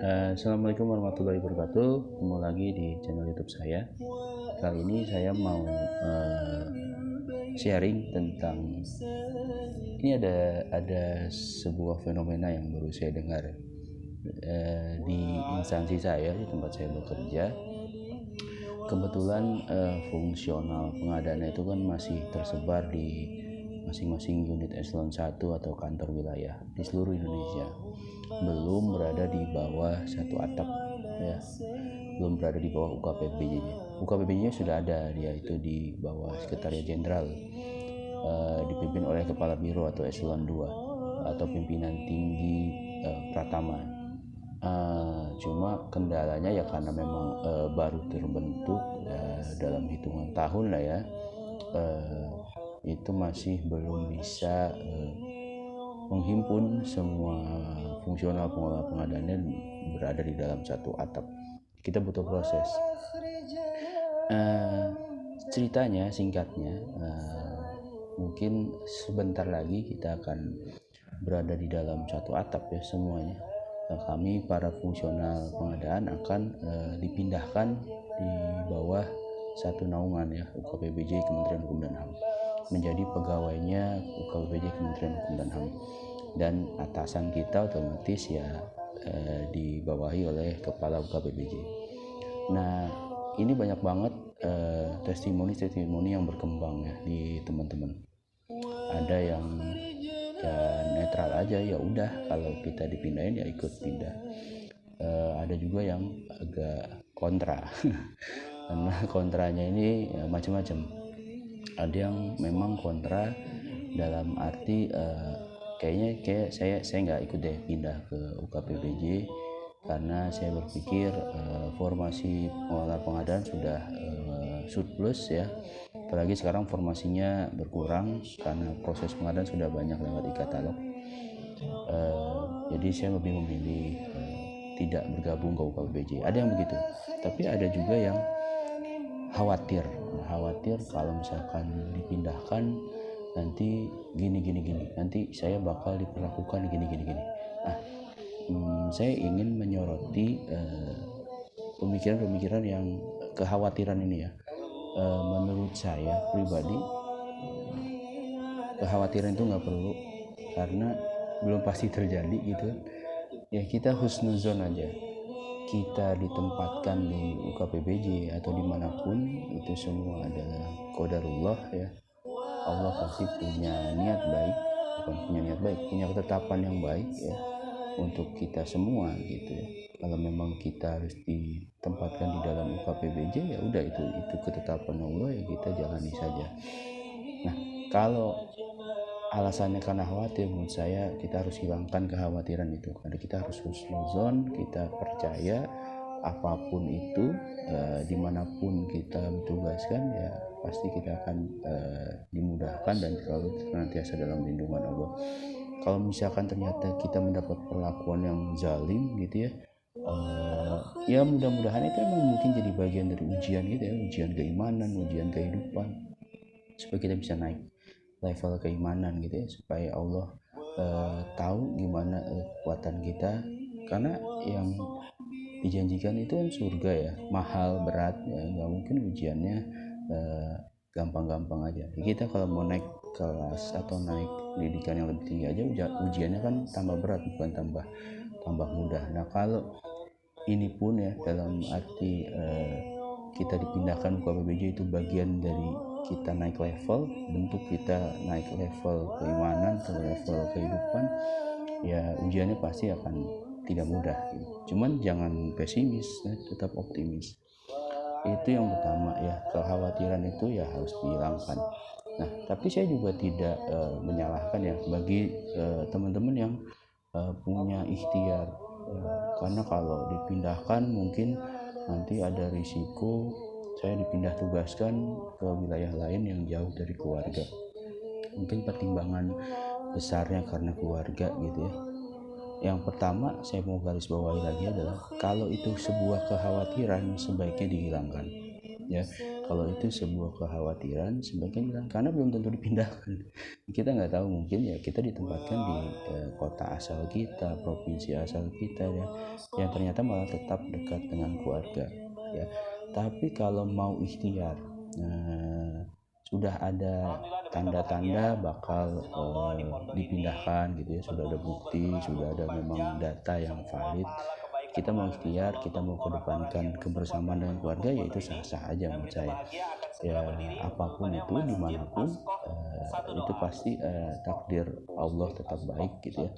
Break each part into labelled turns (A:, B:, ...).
A: Assalamualaikum warahmatullahi wabarakatuh. Ketemu lagi di channel YouTube saya. Kali ini saya mau sharing tentang ini ada sebuah fenomena yang baru saya dengar di instansi saya, di tempat saya bekerja. Kebetulan fungsional pengadaannya itu kan masih tersebar di masing-masing unit eselon 1 atau kantor wilayah di seluruh Indonesia, belum berada di bawah satu atap ya, belum berada di bawah UKPBJ-nya. UKPBJ-nya sudah ada, dia itu di bawah Sekretariat Jenderal, dipimpin oleh Kepala Biro atau eselon 2 atau pimpinan tinggi Pratama. Cuma kendalanya ya karena memang baru terbentuk dalam hitungan tahun lah ya, itu masih belum bisa menghimpun semua fungsional pengelola pengadaannya berada di dalam satu atap. Kita butuh proses. Ceritanya singkatnya, mungkin sebentar lagi kita akan berada di dalam satu atap ya semuanya. Kami para fungsional pengadaan akan dipindahkan di bawah satu naungan ya, UKPBJ Kementerian Hukum dan HAM, menjadi pegawainya UKPBJ Kementerian Hukum dan HAM, dan atasan kita otomatis ya dibawahi oleh kepala UKPBJ. Nah, ini banyak banget testimoni yang berkembang ya di teman-teman. Ada yang ya netral aja, ya udah kalau kita dipindahin ya ikut pindah. Ada juga yang agak kontra karena kontranya ini ya macam-macam. Ada yang memang kontra dalam arti kayak saya nggak ikut deh pindah ke UKPBJ karena saya berpikir formasi pengelola pengadaan sudah surplus ya, apalagi sekarang formasinya berkurang karena proses pengadaan sudah banyak lewat e-katalog. Jadi saya lebih memilih tidak bergabung ke UKPBJ. Ada yang begitu, tapi ada juga yang khawatir kalau misalkan dipindahkan nanti gini, nanti saya bakal diperlakukan gini. Saya ingin menyoroti pemikiran yang kekhawatiran ini ya. Menurut saya pribadi, kekhawatiran itu nggak perlu karena belum pasti terjadi gitu ya. Kita husnuzon aja, kita ditempatkan di UKPBJ atau dimanapun, itu semua adalah qadarullah ya. Allah pasti punya niat baik, punya ketetapan yang baik ya untuk kita semua gitu ya. Kalau memang kita harus ditempatkan di dalam UKPBJ ya udah, itu ketetapan Allah ya, kita jalani saja. Nah, kalau alasannya karena khawatir, menurut saya kita harus hilangkan kekhawatiran itu, karena kita harus husnuzon, kita percaya apapun itu dimanapun kita ditugaskan ya pasti kita akan dimudahkan dan selalu senantiasa dalam lindungan Allah. Kalau misalkan ternyata kita mendapat perlakuan yang zalim gitu ya, ya mudah-mudahan itu emang mungkin jadi bagian dari ujian gitu ya, ujian keimanan, ujian kehidupan, supaya kita bisa naik level keimanan gitu ya, supaya Allah tahu gimana kekuatan kita, karena yang dijanjikan itu kan surga ya, mahal, berat ya, nggak mungkin ujiannya gampang-gampang aja. Kita kalau mau naik kelas atau naik pendidikan yang lebih tinggi aja ujiannya kan tambah berat, bukan tambah mudah. Nah, kalau ini pun ya dalam arti kita dipindahkan ke UKPBJ itu bagian dari kita naik level, bentuk kita naik level keimanan ke level kehidupan ya, ujiannya pasti akan tidak mudah gitu. Cuman jangan pesimis ya, tetap optimis. Itu yang pertama ya, kekhawatiran itu ya harus dihilangkan. Nah, tapi saya juga tidak menyalahkan ya bagi teman-teman yang punya ikhtiar, karena kalau dipindahkan mungkin nanti ada risiko saya dipindah tugaskan ke wilayah lain yang jauh dari keluarga. Mungkin pertimbangan besarnya karena keluarga gitu ya. Yang pertama saya mau garis bawahi lagi adalah kalau itu sebuah kekhawatiran sebaiknya dihilangkan ya. Kalau itu sebuah kekhawatiran sebaiknya bilang, karena belum tentu dipindahkan. Kita nggak tahu, mungkin ya kita ditempatkan di kota asal kita, provinsi asal kita ya, yang ternyata malah tetap dekat dengan keluarga ya. Tapi kalau mau ikhtiar, sudah ada tanda-tanda bakal dipindahkan gitu ya, sudah ada bukti, sudah ada memang data yang valid, kita mau ikhtiar, kita mau kedepankan kebersamaan dengan keluarga, ya itu sah-sah aja menurut saya ya. Apapun itu, dimanapun itu pasti takdir Allah tetap baik gitu ya.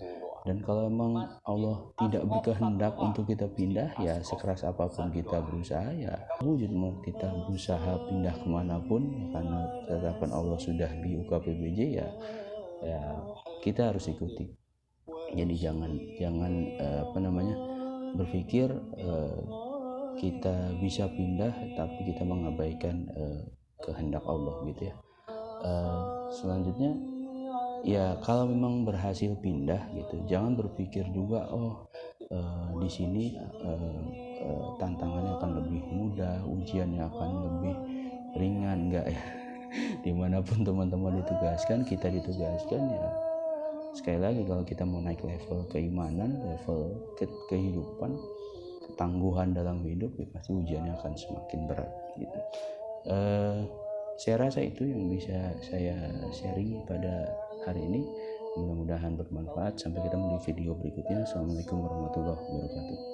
A: Dan kalau emang Allah tidak berkehendak untuk kita pindah, ya sekeras apapun kita berusaha, ya wujud mau kita berusaha pindah kemanapun ya, karena ketetapan Allah sudah di UKPBJ ya kita harus ikuti. Jadi jangan berpikir kita bisa pindah tapi kita mengabaikan kehendak Allah gitu ya. Selanjutnya ya, kalau memang berhasil pindah gitu, jangan berpikir juga di sini tantangannya akan lebih mudah, ujiannya akan lebih ringan, enggak ya. Dimanapun teman-teman ditugaskan, kita ditugaskan ya, sekali lagi kalau kita mau naik level keimanan, level kehidupan, ketangguhan dalam hidup, ya pasti ujiannya akan semakin berat gitu. Saya rasa itu yang bisa saya sharing pada hari ini. Mudah-mudahan bermanfaat. Sampai ketemu di video berikutnya. Assalamualaikum warahmatullahi wabarakatuh.